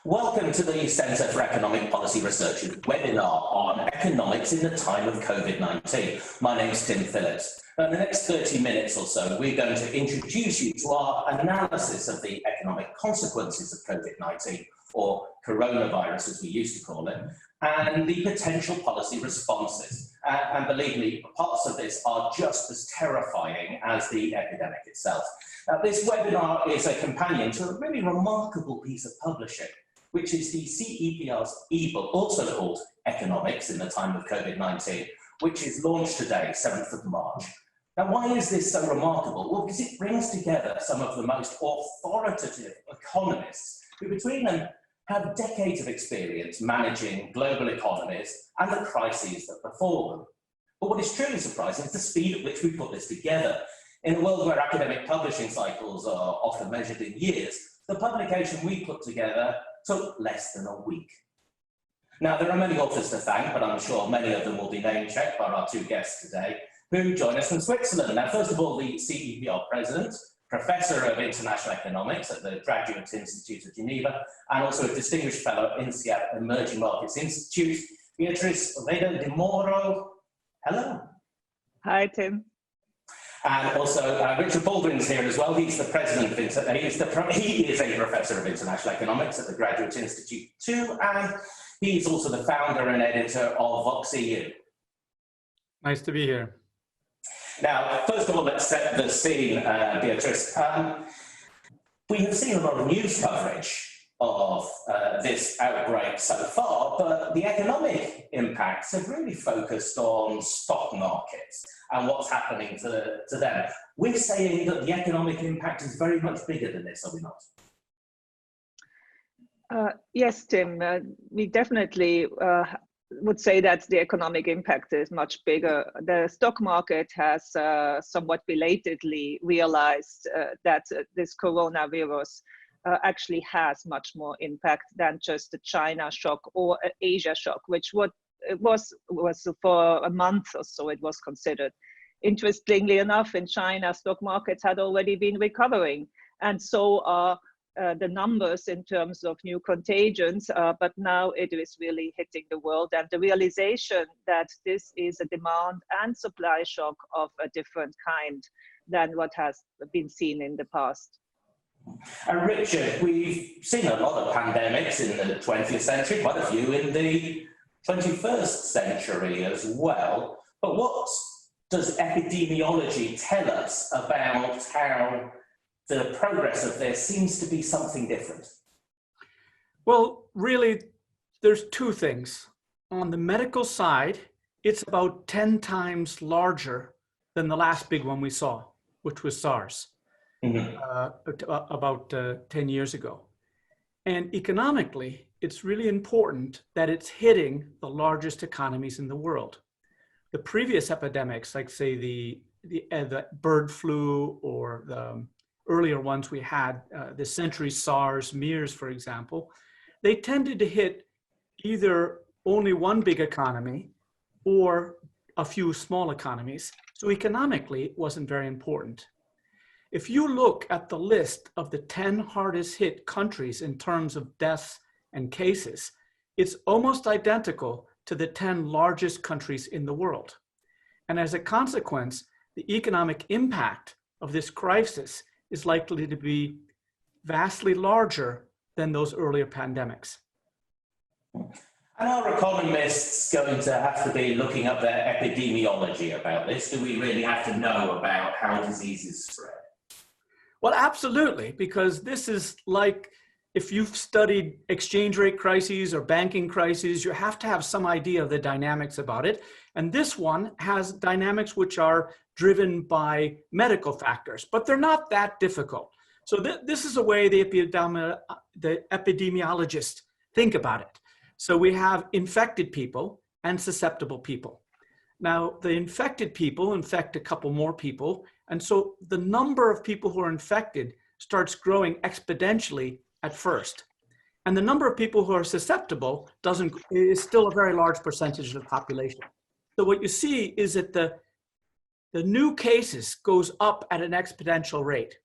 Welcome to the Centre for Economic Policy Research's webinar on economics in the time of COVID-19. My name is Tim Phillips. In the next 30 minutes or so, we're going to introduce you to our analysis of the economic consequences of COVID-19, or coronavirus as we used to call it, and the potential policy responses. And believe me, parts of this are just as terrifying as the epidemic itself. This webinar is a companion to a really remarkable piece of publishing, which is the CEPR's eBook, also called Economics in the Time of COVID-19, which is launched today, 7th of March. Now, why is this so remarkable? Well, because it brings together some of the most authoritative economists who between them have decades of experience managing global economies and the crises that befall them. But what is truly surprising is the speed at which we put this together. In a world where academic publishing cycles are often measured in years, the publication we put together took less than a week. Now, there are many authors to thank, but I'm sure many of them will be name-checked by our two guests today, who join us from Switzerland. Now, first of all, the CEPR President, Professor of International Economics at the Graduate Institute of Geneva, and also a Distinguished Fellow at INSEAD Emerging Markets Institute, Beatrice de Mauro. Hello. Hi, Tim. And also Richard Baldwin's here as well. He's the president of he is a professor of international economics at the Graduate Institute too, and he's also the founder and editor of VoxEU. Nice to be here. Now, first of all, let's set the scene, Beatrice. We have seen a lot of news coverage of this outbreak so far, but the economic impacts have really focused on stock markets and what's happening to them. We're saying that the economic impact is very much bigger than this, are we not? Yes, Tim, we definitely would say that the economic impact is much bigger. The stock market has somewhat belatedly realized that this coronavirus actually has much more impact than just the China shock or Asia shock, which was for a month or so it was considered. Interestingly enough, in China, stock markets had already been recovering, and so are the numbers in terms of new contagions, but now it is really hitting the world, and the realization that this is a demand and supply shock of a different kind than what has been seen in the past. And Richard, we've seen a lot of pandemics in the 20th century, quite a few in the 21st century as well. But what does epidemiology tell us about how the progress of this seems to be something different? Well, really, there's two things. On the medical side, it's about 10 times larger than the last big one we saw, which was SARS. About 10 years ago. And economically, it's really important that it's hitting the largest economies in the world. The previous epidemics, like say the bird flu or the earlier ones we had, the century SARS, MERS, for example, they tended to hit either only one big economy or a few small economies. So economically, it wasn't very important. If you look at the list of the 10 hardest hit countries in terms of deaths and cases, it's almost identical to the 10 largest countries in the world. And as a consequence, the economic impact of this crisis is likely to be vastly larger than those earlier pandemics. And are economists going to have to be looking up their epidemiology about this? Do we really have to know about how diseases spread? Well, absolutely, because this is like if you've studied exchange rate crises or banking crises, you have to have some idea of the dynamics about it. And this one has dynamics which are driven by medical factors, but they're not that difficult. So this is a way the epidemiologists think about it. So we have infected people and susceptible people. Now, the infected people infect a couple more people, and so the number of people who are infected starts growing exponentially at first. And the number of people who are susceptible is still a very large percentage of the population. So what you see is that the new cases goes up at an exponential rate.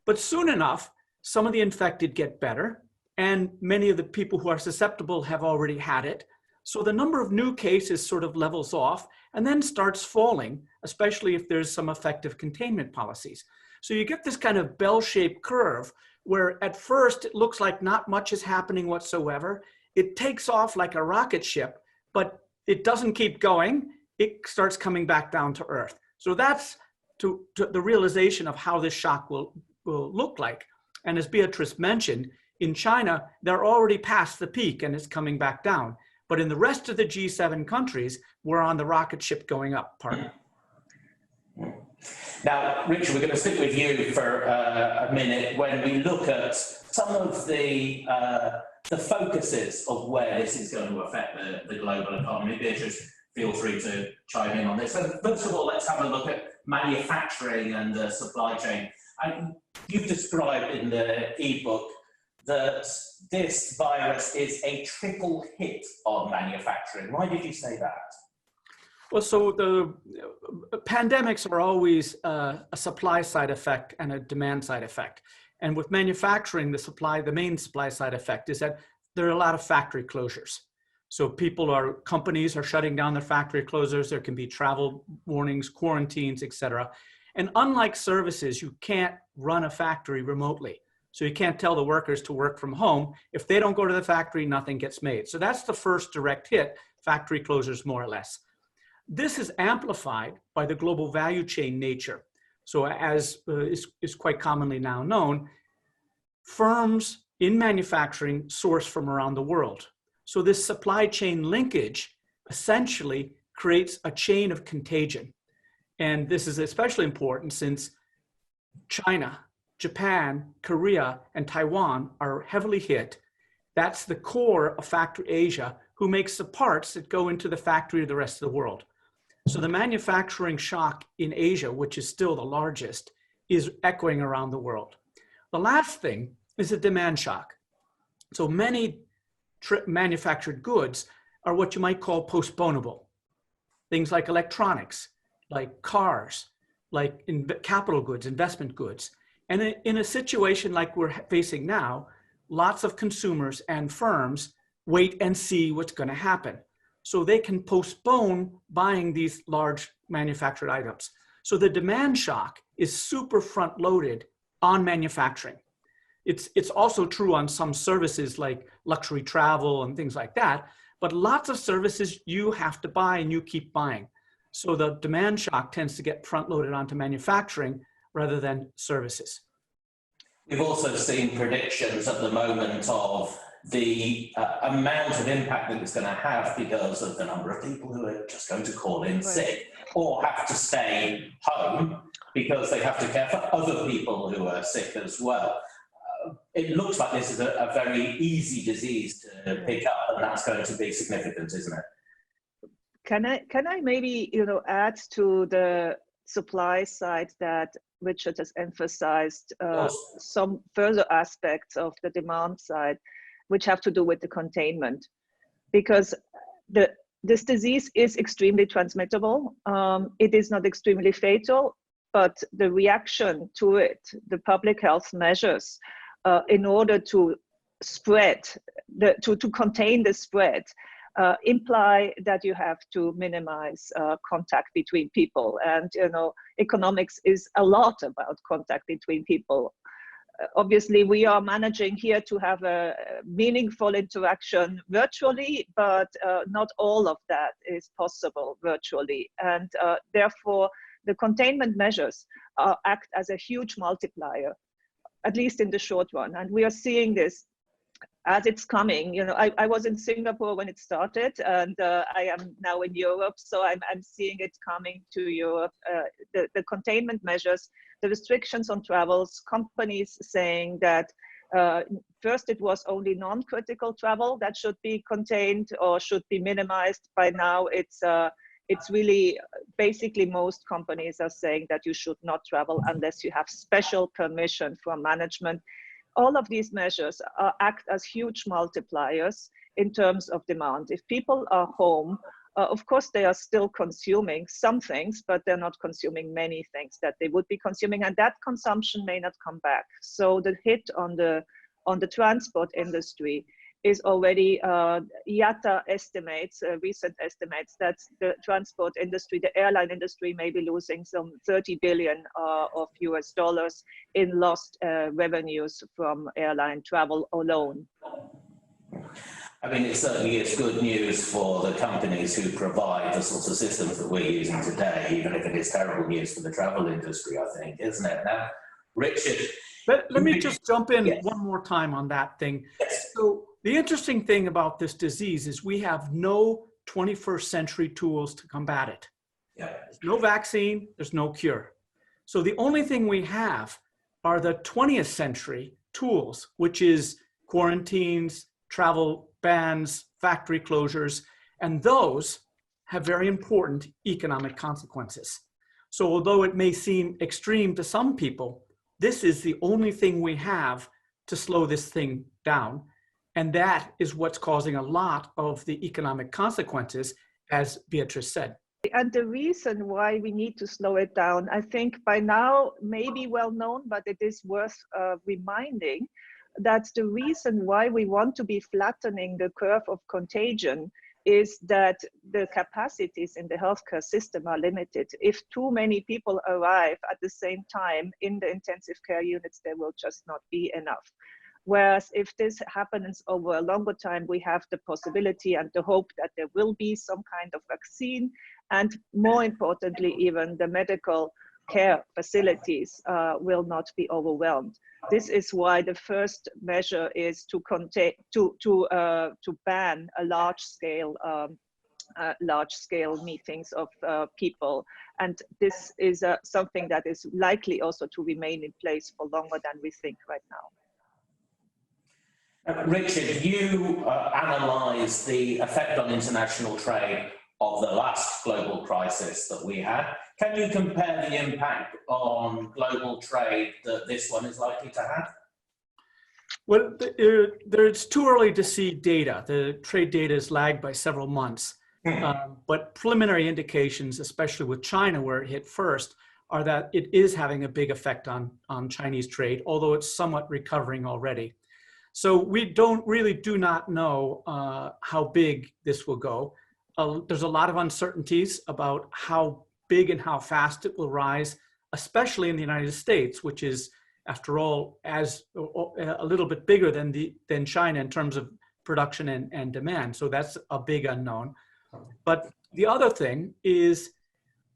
But soon enough, some of the infected get better, and many of the people who are susceptible have already had it. So the number of new cases sort of levels off and then starts falling, especially if there's some effective containment policies. So you get this kind of bell-shaped curve where at first it looks like not much is happening whatsoever. It takes off like a rocket ship, but it doesn't keep going. It starts coming back down to earth. So that's to the realization of how this shock will look like. And as Beatrice mentioned, in China, they're already past the peak and it's coming back down. But in the rest of the G7 countries, we're on the rocket ship going up part. Now, Richard, we're going to stick with you for a minute when we look at some of the focuses of where this is going to affect the global economy. Beatrice, feel free to chime in on this. So first of all, let's have a look at manufacturing and the supply chain. And you've described in the eBook that this virus is a triple hit on manufacturing. Why did you say that? Well, so the pandemics are always a supply side effect and a demand side effect. And with manufacturing, the main supply side effect is that there are a lot of factory closures. So companies are shutting down their factory closures. There can be travel warnings, quarantines, et cetera. And unlike services, you can't run a factory remotely. So you can't tell the workers to work from home. If they don't go to the factory, nothing gets made. So that's the first direct hit, factory closures more or less. This is amplified by the global value chain nature. So as is quite commonly now known, firms in manufacturing source from around the world. So this supply chain linkage essentially creates a chain of contagion. And this is especially important since China, Japan, Korea, and Taiwan are heavily hit. That's the core of Factory Asia, who makes the parts that go into the factory of the rest of the world. So the manufacturing shock in Asia, which is still the largest, is echoing around the world. The last thing is a demand shock. So many manufactured goods are what you might call postponable. Things like electronics, like cars, like capital goods, investment goods. And in a situation like we're facing now, lots of consumers and firms wait and see what's going to happen. So they can postpone buying these large manufactured items. So the demand shock is super front loaded on manufacturing. It's also true on some services like luxury travel and things like that, but lots of services you have to buy and you keep buying. So the demand shock tends to get front loaded onto manufacturing rather than services. We've also seen predictions at the moment of the amount of impact that it's going to have because of the number of people who are just going to call in sick or have to stay home because they have to care for other people who are sick as well. It looks like this is a very easy disease to pick up, and that's going to be significant, isn't it? Can I maybe add to the supply side that Richard has emphasized some further aspects of the demand side, which have to do with the containment, because this disease is extremely transmittable. It is not extremely fatal, but the reaction to it, the public health measures, in order to spread, to contain the spread, imply that you have to minimize contact between people. And economics is a lot about contact between people. Obviously, we are managing here to have a meaningful interaction virtually, but not all of that is possible virtually. And therefore, the containment measures act as a huge multiplier, at least in the short run. And we are seeing this as it's coming. I was in Singapore when it started, and I am now in Europe, so I'm seeing it coming to Europe. The containment measures, the restrictions on travels, companies saying that first it was only non-critical travel that should be contained or should be minimized. By now it's really basically most companies are saying that you should not travel unless you have special permission from management. All of these measures act as huge multipliers in terms of demand. If people are home, of course, they are still consuming some things, but they're not consuming many things that they would be consuming, and that consumption may not come back. So the hit on the on the transport industry is already, IATA estimates, recent estimates, that the transport industry, the airline industry may be losing some 30 billion of US dollars in lost revenues from airline travel alone. I mean, it certainly is good news for the companies who provide the sorts of systems that we're using today, even if it is terrible news for the travel industry, I think, isn't it? Now, Richard. Let me just jump in yes. one more time on that thing. Yes. So the interesting thing about this disease is we have no 21st century tools to combat it. Yeah. There's no vaccine, there's no cure. So the only thing we have are the 20th century tools, which is quarantines, travel bans, factory closures, and those have very important economic consequences. So although it may seem extreme to some people, this is the only thing we have to slow this thing down. And that is what's causing a lot of the economic consequences, as Beatrice said. And the reason why we need to slow it down, I think by now may be well known, but it is worth reminding that the reason why we want to be flattening the curve of contagion is that the capacities in the healthcare system are limited. If too many people arrive at the same time in the intensive care units, there will just not be enough. Whereas if this happens over a longer time, we have the possibility and the hope that there will be some kind of vaccine, and more importantly, even the medical care facilities will not be overwhelmed. This is why the first measure is to ban a large scale meetings of people, and this is something that is likely also to remain in place for longer than we think right now. Richard, you analysed the effect on international trade of the last global crisis that we had. Can you compare the impact on global trade that this one is likely to have? Well, it's too early to see data. The trade data is lagged by several months. But preliminary indications, especially with China, where it hit first, are that it is having a big effect on Chinese trade, although it's somewhat recovering already. So we do not know how big this will go. There's a lot of uncertainties about how big and how fast it will rise, especially in the United States, which is, after all, as a little bit bigger than China in terms of production and demand. So that's a big unknown. But the other thing is,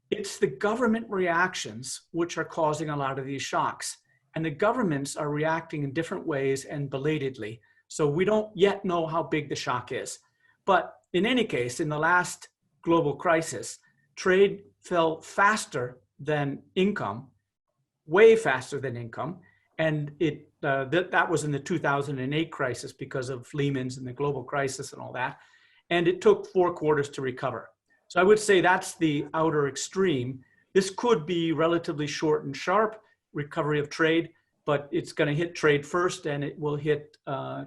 it's the government reactions which are causing a lot of these shocks. And the governments are reacting in different ways and belatedly. So we don't yet know how big the shock is. But in any case, in the last global crisis, trade fell faster than income, way faster than income. And that was in the 2008 crisis because of Lehman's and the global crisis and all that. And it took 4 quarters to recover. So I would say that's the outer extreme. This could be relatively short and sharp recovery of trade, but it's going to hit trade first, and it will hit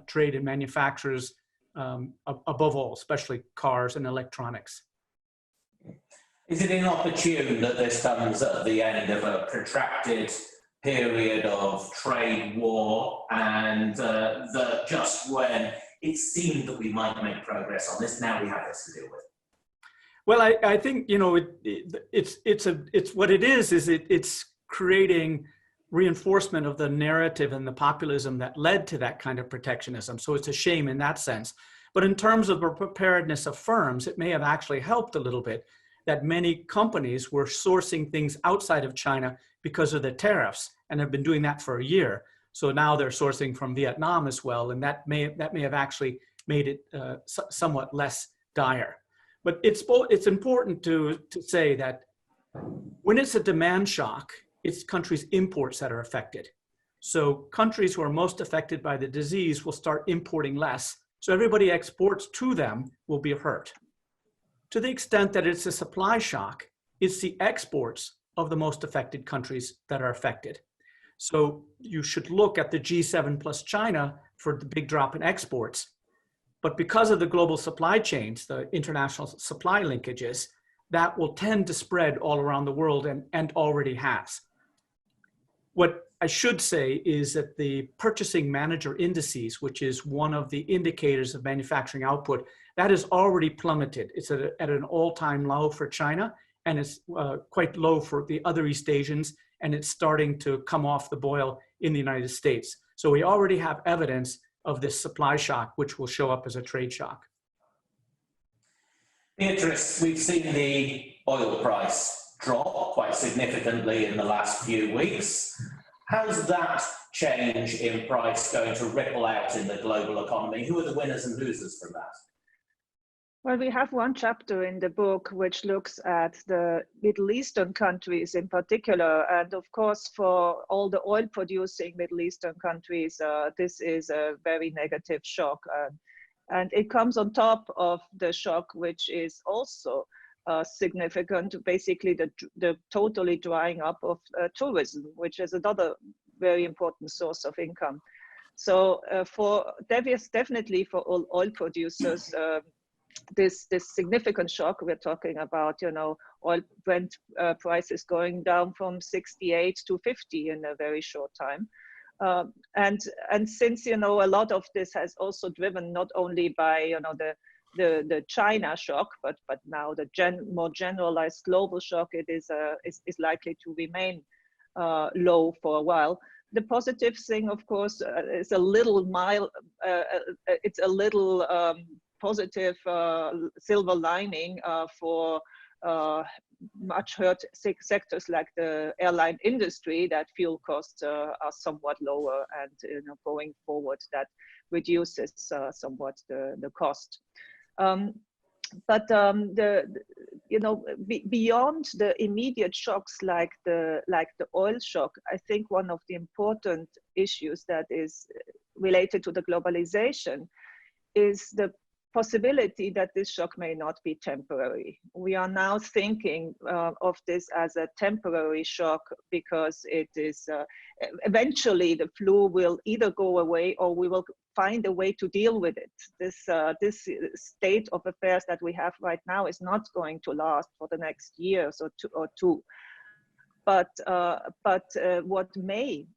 trade and manufacturers above all, especially cars and electronics. Is it inopportune that this comes at the end of a protracted period of trade war, and that just when it seemed that we might make progress on this, now we have this to deal with? Well, I think, you know, it's what it is it's creating reinforcement of the narrative and the populism that led to that kind of protectionism. So it's a shame in that sense. But in terms of the preparedness of firms, it may have actually helped a little bit that many companies were sourcing things outside of China because of the tariffs, and have been doing that for a year. So now they're sourcing from Vietnam as well, and that may have actually made it somewhat less dire. But it's important to say that when it's a demand shock, it's countries' imports that are affected. So countries who are most affected by the disease will start importing less. So everybody exports to them will be hurt. To the extent that it's a supply shock, it's the exports of the most affected countries that are affected. So you should look at the G7 plus China for the big drop in exports. But because of the global supply chains, the international supply linkages, that will tend to spread all around the world and already has. What I should say is that the purchasing manager indices, which is one of the indicators of manufacturing output, that is already plummeted. It's at an all-time low for China, and it's quite low for the other East Asians, and it's starting to come off the boil in the United States. So we already have evidence of this supply shock, which will show up as a trade shock. Beatrice, we've seen the oil price drop quite significantly in the last few weeks. How's that change in price going to ripple out in the global economy? Who are the winners and losers from that? Well, we have one chapter in the book which looks at the Middle Eastern countries in particular. And of course, for all the oil producing Middle Eastern countries, this is a very negative shock. And it comes on top of the shock, which is also significant, basically the totally drying up of tourism, which is another very important source of income. So definitely for all oil producers, this significant shock we're talking about, you know, oil Brent prices going down from 68 to 50 in a very short time. And since, you know, a lot of this has also driven not only by, you know, the China shock, but now the more generalized global shock, it is likely to remain low for a while. The positive thing, of course, is a little mild. It's a little positive silver lining for much hurt sectors like the airline industry, that fuel costs are somewhat lower, and, you know, going forward that reduces somewhat the cost. You know, beyond the immediate shocks like the oil shock, I think one of the important issues that is related to the globalization is the possibility that this shock may not be temporary. We are now thinking of this as a temporary shock because it is eventually the flu will either go away or we will find a way to deal with it. This state of affairs that we have right now is not going to last for the next years or two. But what may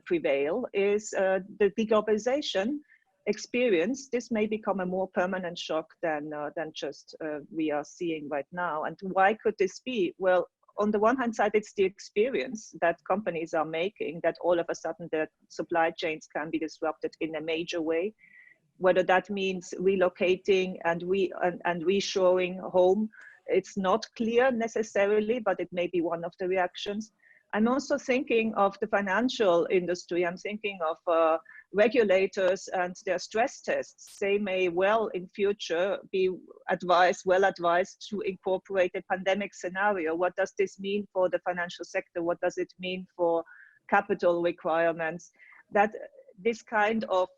prevail is the deglobalization experience. This may become a more permanent shock than just we are seeing right now. And why could this be? Well, on the one hand side, it's the experience that companies are making that all of a sudden the supply chains can be disrupted in a major way. Whether that means relocating and reshoring home, it's not clear necessarily, but it may be one of the reactions. I'm also thinking of the financial industry. I'm thinking of regulators and their stress tests. They may well in future be well advised to incorporate a pandemic scenario. What does this mean for the financial sector? What does it mean for capital requirements? That this kind of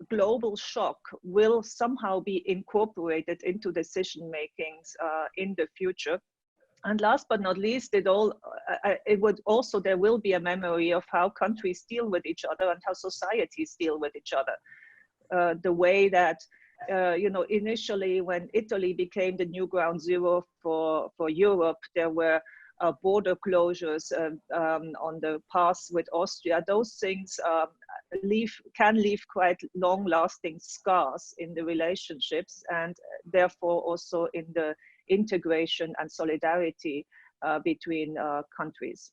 global shock will somehow be incorporated into decision makings in the future. And last but not least, there will be a memory of how countries deal with each other and how societies deal with each other. The way that, you know, initially when Italy became the new ground zero for Europe, there were border closures on the pass with Austria. Those things can leave quite long-lasting scars in the relationships, and therefore also in the integration and solidarity between countries.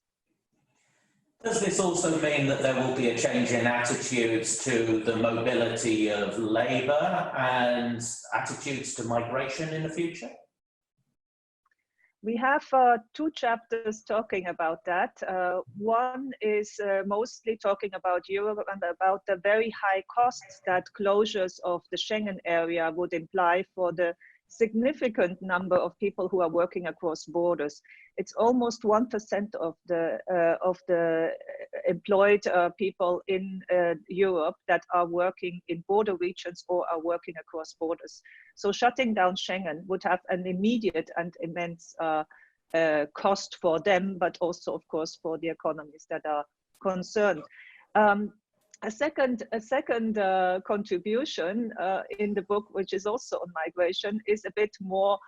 Does this also mean that there will be a change in attitudes to the mobility of labour and attitudes to migration in the future? We have two chapters talking about that. One is mostly talking about Europe and about the very high costs that closures of the Schengen area would imply for the significant number of people who are working across borders. It's almost 1% of the employed people in Europe that are working in border regions or are working across borders. So shutting down Schengen would have an immediate and immense cost for them, but also, of course, for the economies that are concerned. A second contribution in the book, which is also on migration, is a bit more,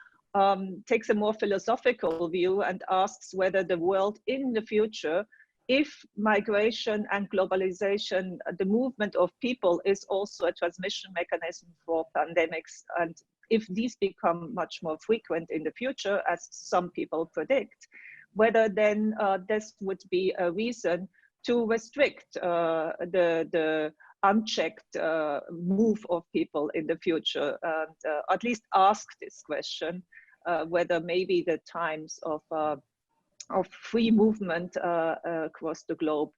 takes a more philosophical view and asks whether the world in the future if migration and globalization, the movement of people is also a transmission mechanism for pandemics, and if these become much more frequent in the future, as some people predict, whether then this would be a reason to restrict the unchecked move of people in the future, and at least ask this question, whether maybe the times of free movement across the globe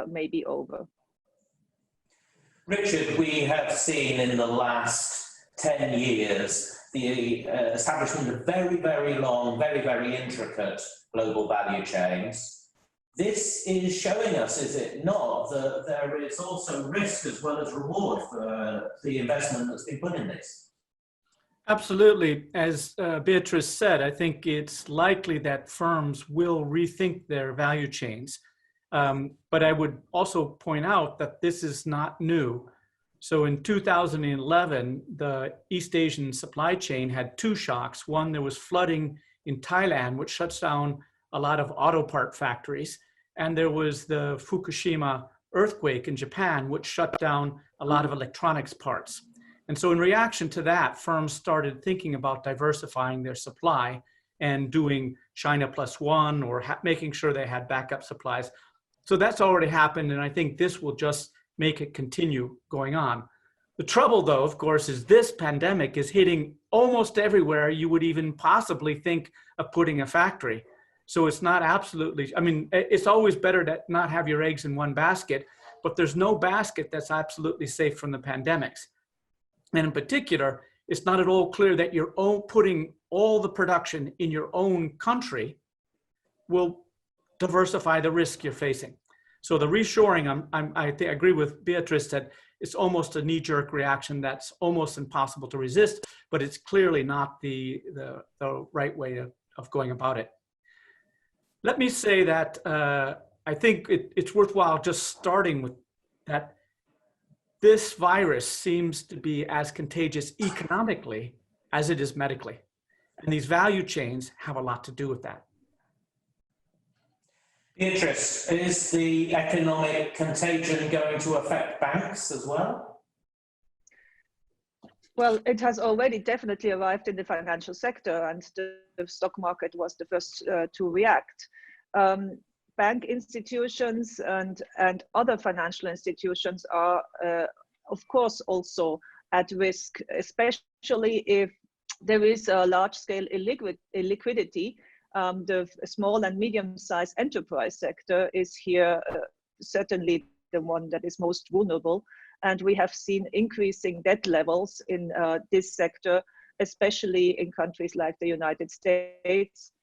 may be over. Richard, we have seen in the last 10 years the establishment of very, very long, very, very intricate global value chains. This is showing us, is it not, that there is also risk as well as reward for the investment that's been put in this? Absolutely. As Beatrice said, I think it's likely that firms will rethink their value chains. But I would also point out that this is not new. So in 2011, the East Asian supply chain had two shocks. One, there was flooding in Thailand, which shuts down a lot of auto part factories. And there was the Fukushima earthquake in Japan, which shut down a lot of electronics parts. And so in reaction to that, firms started thinking about diversifying their supply and doing China plus one, or making sure they had backup supplies. So that's already happened, and I think this will just make it continue going on. The trouble, though, of course, is this pandemic is hitting almost everywhere you would even possibly think of putting a factory. So it's not absolutely, I mean, it's always better to not have your eggs in one basket, but there's no basket that's absolutely safe from the pandemics. And in particular, it's not at all clear that you're putting all the production in your own country will diversify the risk you're facing. So the reshoring, I agree with Beatrice that it's almost a knee-jerk reaction that's almost impossible to resist, but it's clearly not the right way of going about it. Let me say that I think it's worthwhile just starting with that this virus seems to be as contagious economically as it is medically. And these value chains have a lot to do with that. Beatrice, is the economic contagion going to affect banks as well? Well, it has already definitely arrived in the financial sector, and the stock market was the first to react. Bank institutions and other financial institutions are, of course, also at risk, especially if there is a large-scale illiquidity. The small and medium-sized enterprise sector is here certainly the one that is most vulnerable. And we have seen increasing debt levels in this sector, especially in countries like the United States.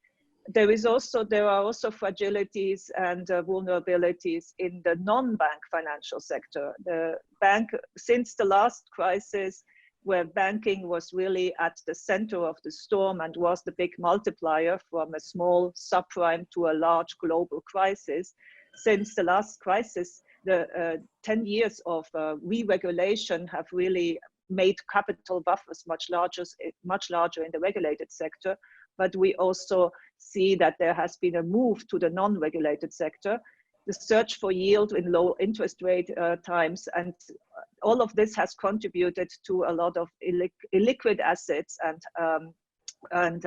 There are also fragilities and vulnerabilities in the non-bank financial sector. The bank, since the last crisis, where banking was really at the center of the storm and was the big multiplier from a small subprime to a large global crisis, since the last crisis, the 10 years of re-regulation have really made capital buffers much larger in the regulated sector. But we also see that there has been a move to the non-regulated sector, the search for yield in low interest rate times, and all of this has contributed to a lot of illiquid assets and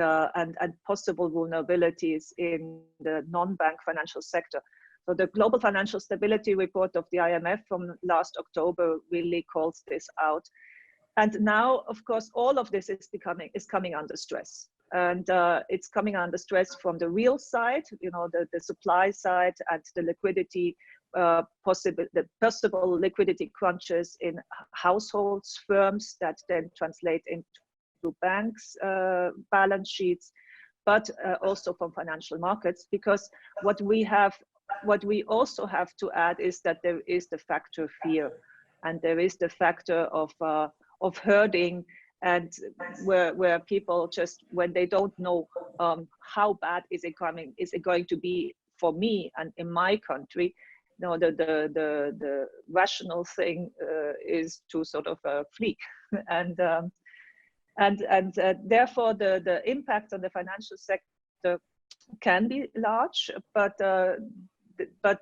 possible vulnerabilities in the non-bank financial sector. So the Global Financial Stability Report of the IMF from last October really calls this out. And now, of course, all of this is coming under stress. And it's coming under stress from the real side, you know, the supply side and the liquidity, the possible liquidity crunches in households, firms that then translate into banks' balance sheets, but also from financial markets. Because what we also have to add is that there is the factor fear, and there is the factor of herding, and where people just, when they don't know how bad is it going to be for me and in my country, you know, the rational thing is to sort of flee, and therefore the impact on the financial sector can be large, but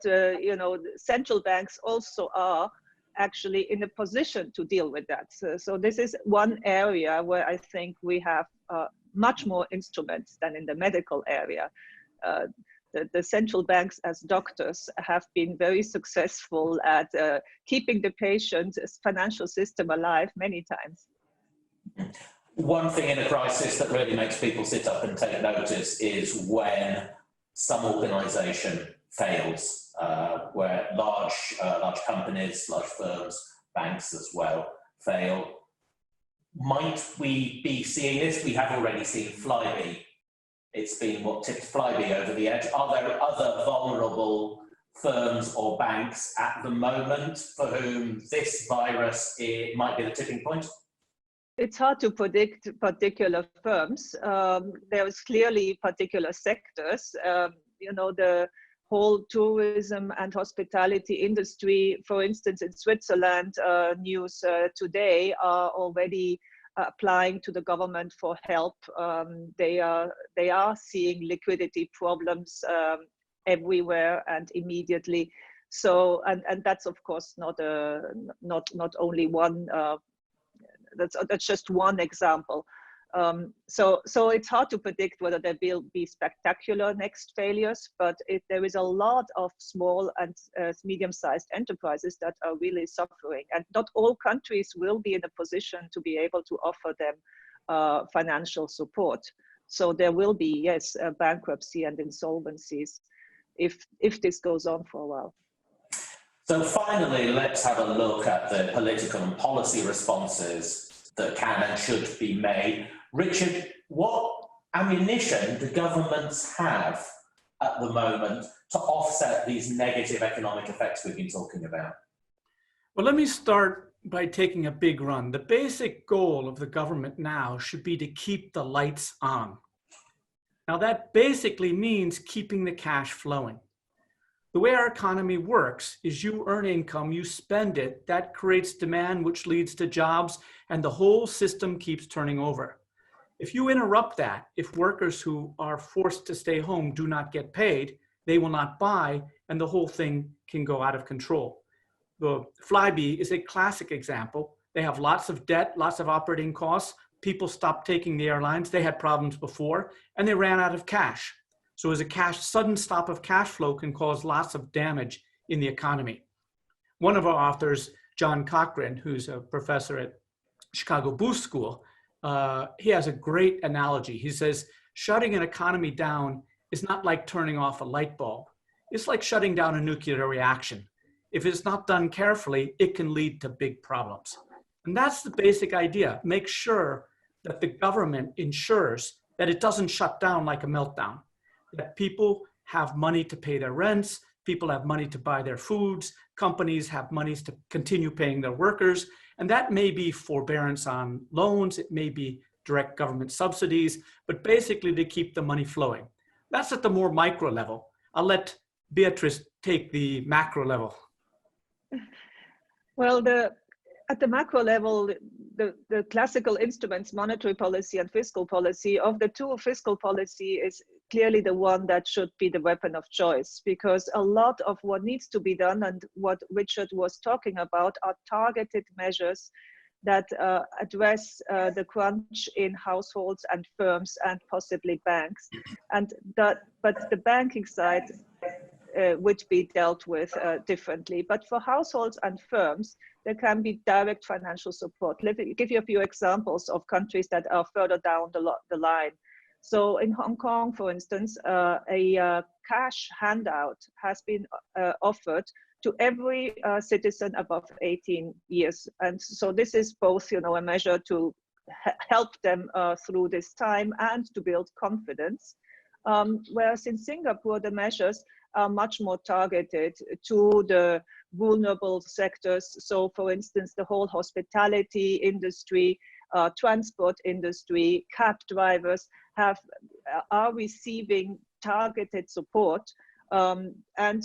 you know, central banks also are actually in a position to deal with that. So this is one area where I think we have much more instruments than in the medical area. The central banks as doctors have been very successful at keeping the patient's financial system alive many times. One thing in a crisis that really makes people sit up and take notice is when some organisation fails, where large companies, large firms, banks as well, fail. Might we be seeing this? We have already seen Flybe. It's been what tipped Flybe over the edge. Are there other vulnerable firms or banks at the moment for whom this virus might be the tipping point? It's hard to predict particular firms. There's clearly particular sectors. You know, the whole tourism and hospitality industry, for instance, in Switzerland, news today are already applying to the government for help. They are seeing liquidity problems everywhere and immediately. So, and that's of course not only one. That's just one example. So it's hard to predict whether there will be spectacular next failures, but there is a lot of small and medium-sized enterprises that are really suffering, and not all countries will be in a position to be able to offer them financial support. So there will be, yes, bankruptcy and insolvencies if this goes on for a while. So finally, let's have a look at the political and policy responses that can and should be made. Richard, what ammunition do governments have at the moment to offset these negative economic effects we've been talking about? Well, let me start by taking a big run. The basic goal of the government now should be to keep the lights on. Now, that basically means keeping the cash flowing. The way our economy works is you earn income, you spend it, that creates demand, which leads to jobs, and the whole system keeps turning over. If you interrupt that, if workers who are forced to stay home do not get paid, they will not buy, and the whole thing can go out of control. The Flybe is a classic example. They have lots of debt, lots of operating costs. People stopped taking the airlines. They had problems before, and they ran out of cash. So as a sudden stop of cash flow can cause lots of damage in the economy. One of our authors, John Cochran, who's a professor at Chicago Booth School, he has a great analogy. He says, shutting an economy down is not like turning off a light bulb. It's like shutting down a nuclear reaction. If it's not done carefully, it can lead to big problems. And that's the basic idea. Make sure that the government ensures that it doesn't shut down like a meltdown, that people have money to pay their rents, people have money to buy their foods, companies have monies to continue paying their workers, and that may be forbearance on loans, it may be direct government subsidies, but basically to keep the money flowing. That's at the more micro level. I'll let Beatrice take the macro level. Well, at the macro level, the classical instruments, monetary policy and fiscal policy, of the two, fiscal policy is clearly the one that should be the weapon of choice, because a lot of what needs to be done and what Richard was talking about are targeted measures that address the crunch in households and firms and possibly banks. But the banking side would be dealt with differently. But for households and firms, there can be direct financial support. Let me give you a few examples of countries that are further down the line. So in Hong Kong, for instance, a cash handout has been offered to every citizen above 18 years. And so this is both, you know, a measure to help them through this time and to build confidence. Whereas in Singapore, the measures are much more targeted to the vulnerable sectors. So for instance, the whole hospitality industry, transport industry, cab drivers are receiving targeted support. And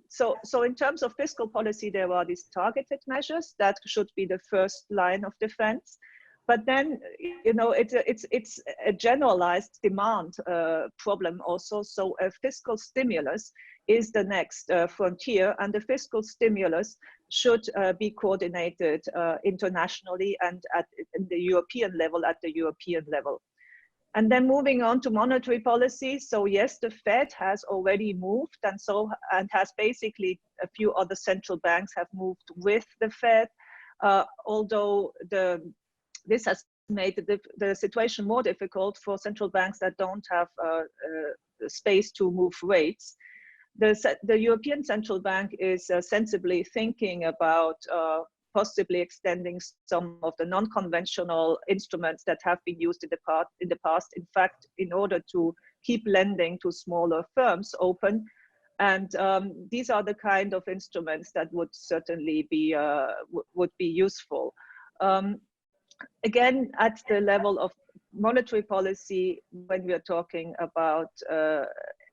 so in terms of fiscal policy, there are these targeted measures that should be the first line of defense. But then, you know, it's a generalized demand problem also. So a fiscal stimulus is the next frontier, and the fiscal stimulus should be coordinated internationally and at the European level. And then moving on to monetary policy. So yes, the Fed has already moved, and has basically a few other central banks have moved with the Fed, although this has made the situation more difficult for central banks that don't have space to move rates. The European Central Bank is sensibly thinking about possibly extending some of the non-conventional instruments that have been used in the past, in fact, in order to keep lending to smaller firms open. And these are the kind of instruments that would certainly be useful. Again, at the level of monetary policy, when we are talking about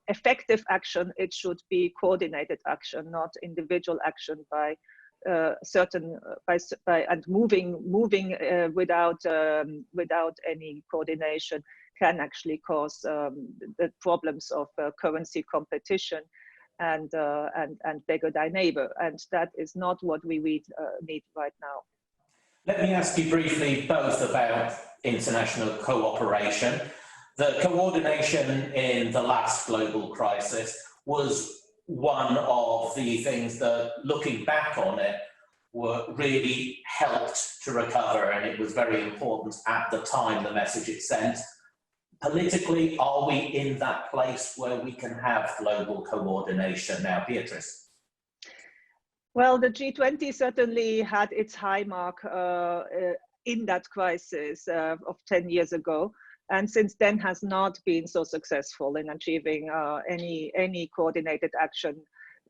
effective action, it should be coordinated action, not individual action by and moving without any coordination can actually cause the problems of currency competition and beggar thy neighbor, and that is not what we need right now. Let me ask you briefly both about international cooperation. The coordination in the last global crisis was one of the things that, looking back on it, really helped to recover, and it was very important at the time, the message it sent. Politically, are we in that place where we can have global coordination now, Beatrice? Well, the G20 certainly had its high mark in that crisis of 10 years ago, and since then has not been so successful in achieving any coordinated action.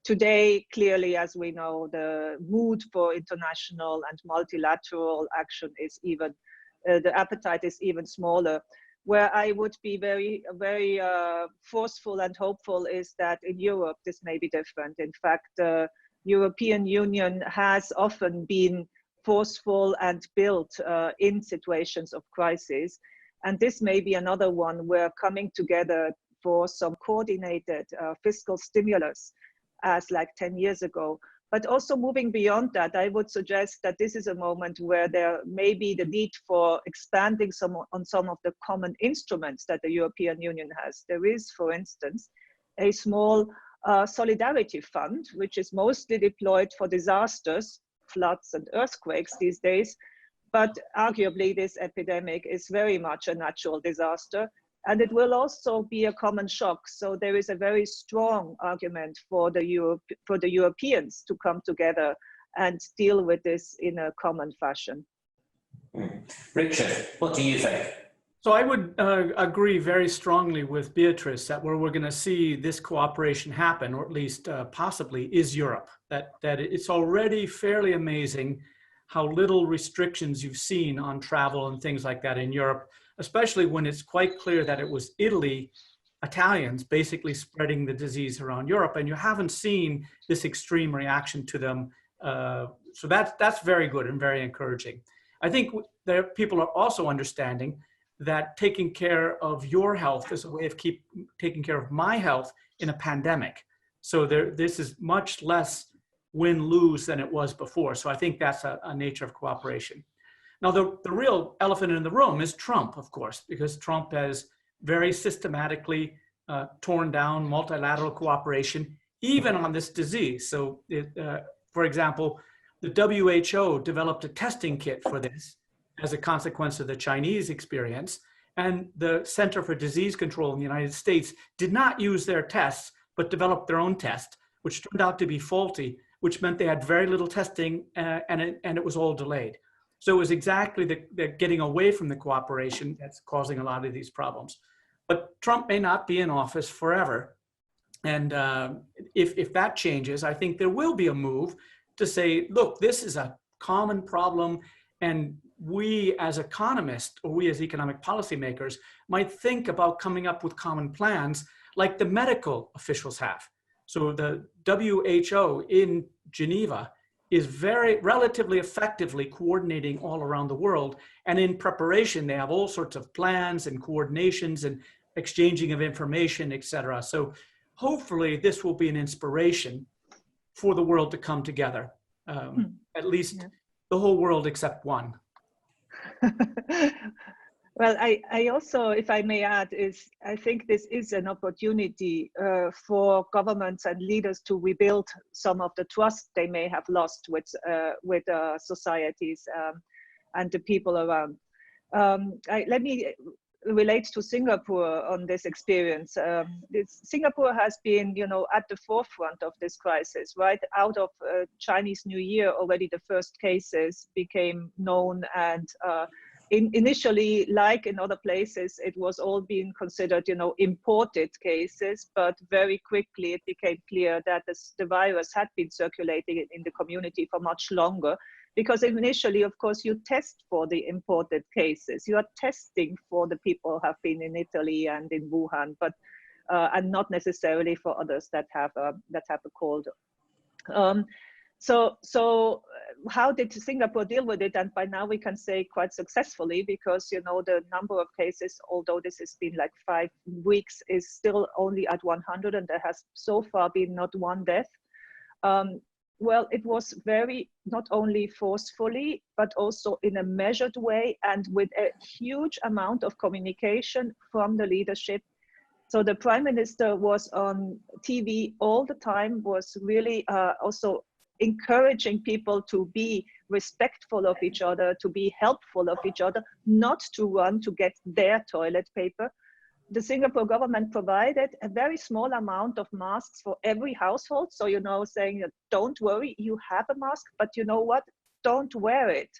Today, clearly, as we know, the mood for international and multilateral action is even, the appetite is even smaller. Where I would be very forceful and hopeful is that in Europe, this may be different. In fact, the European Union has often been forceful and built in situations of crisis. And this may be another one where coming together for some coordinated fiscal stimulus, as like 10 years ago, but also moving beyond that, I would suggest that this is a moment where there may be the need for expanding on some of the common instruments that the European Union has. There is, for instance, a small solidarity fund, which is mostly deployed for disasters, floods and earthquakes these days. But arguably, this epidemic is very much a natural disaster, and it will also be a common shock. So there is a very strong argument for the Europeans to come together and deal with this in a common fashion. Richard, what do you think? So I would agree very strongly with Beatrice that where we're going to see this cooperation happen, or at least possibly, is Europe. That it's already fairly amazing how little restrictions you've seen on travel and things like that in Europe, especially when it's quite clear that it was Italians basically spreading the disease around Europe, and you haven't seen this extreme reaction to them. So that's very good and very encouraging. I think people are also understanding that taking care of your health is a way of taking care of my health in a pandemic. So this is much less win-lose than it was before. So I think that's a nature of cooperation. Now, the real elephant in the room is Trump, of course, because Trump has very systematically torn down multilateral cooperation, even on this disease. So, for example, the WHO developed a testing kit for this as a consequence of the Chinese experience. And the Center for Disease Control in the United States did not use their tests, but developed their own test, which turned out to be faulty, which meant they had very little testing and it was all delayed. So it was exactly the getting away from the cooperation that's causing a lot of these problems. But Trump may not be in office forever. And if that changes, I think there will be a move to say, look, this is a common problem, and we as economists, or we as economic policymakers, might think about coming up with common plans like the medical officials have. So the WHO in Geneva is relatively effectively coordinating all around the world. And in preparation, they have all sorts of plans and coordinations and exchanging of information, et cetera. So hopefully this will be an inspiration for the world to come together, at least the whole world except one. Well, I also, if I may add, I think this is an opportunity for governments and leaders to rebuild some of the trust they may have lost with societies and the people around. Let me relate to Singapore on this experience. Singapore has been, at the forefront of this crisis, right? Out of Chinese New Year, already the first cases became known, and initially, like in other places, it was all being considered, imported cases, but very quickly it became clear that the virus had been circulating in the community for much longer. Because initially, of course, you test for the imported cases. You are testing for the people who have been in Italy and in Wuhan, but and not necessarily for others that have a cold. So how did Singapore deal with it? And by now we can say quite successfully, because the number of cases, although this has been like 5 weeks, is still only at 100, and there has so far been not one death. Well, it was very, not only forcefully, but also in a measured way and with a huge amount of communication from the leadership. So the Prime Minister was on TV all the time, was really also encouraging people to be respectful of each other, to be helpful of each other, not to run to get their toilet paper. The Singapore government provided a very small amount of masks for every household. So, saying that don't worry, you have a mask, but you know what? Don't wear it.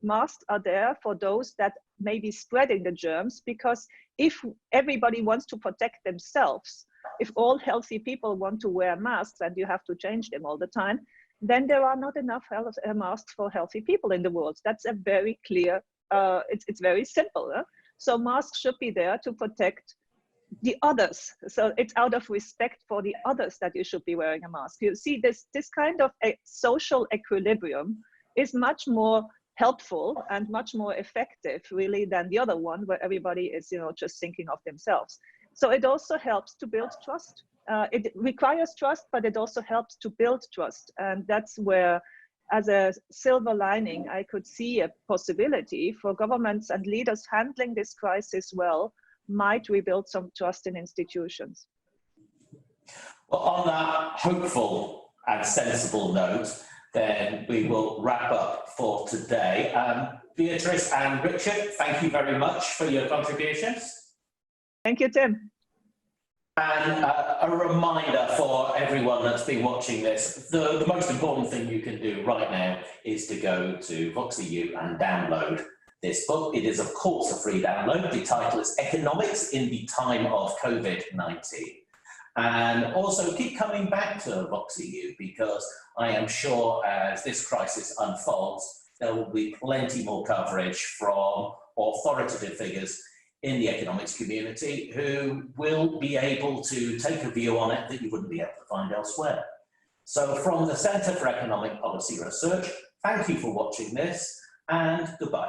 Masks are there for those that may be spreading the germs, because if everybody wants to protect themselves, if all healthy people want to wear masks and you have to change them all the time, then there are not enough masks for healthy people in the world. That's a very clear, it's very simple. So masks should be there to protect the others. So it's out of respect for the others that you should be wearing a mask. You see, this kind of a social equilibrium is much more helpful and much more effective, really, than the other one where everybody is, just thinking of themselves. So it also helps to build trust. It requires trust, but it also helps to build trust. And that's where, as a silver lining, I could see a possibility for governments and leaders handling this crisis well might rebuild some trust in institutions. Well, on that hopeful and sensible note, then we will wrap up for today. Beatrice and Richard, thank you very much for your contributions. Thank you, Tim. And a reminder for everyone that's been watching this, the most important thing you can do right now is to go to VoxEU and download this book. It is, of course, a free download. The title is Economics in the Time of COVID-19. And also keep coming back to VoxEU, because I am sure as this crisis unfolds, there will be plenty more coverage from authoritative figures in the economics community who will be able to take a view on it that you wouldn't be able to find elsewhere. So from the Centre for Economic Policy Research, thank you for watching this, and goodbye.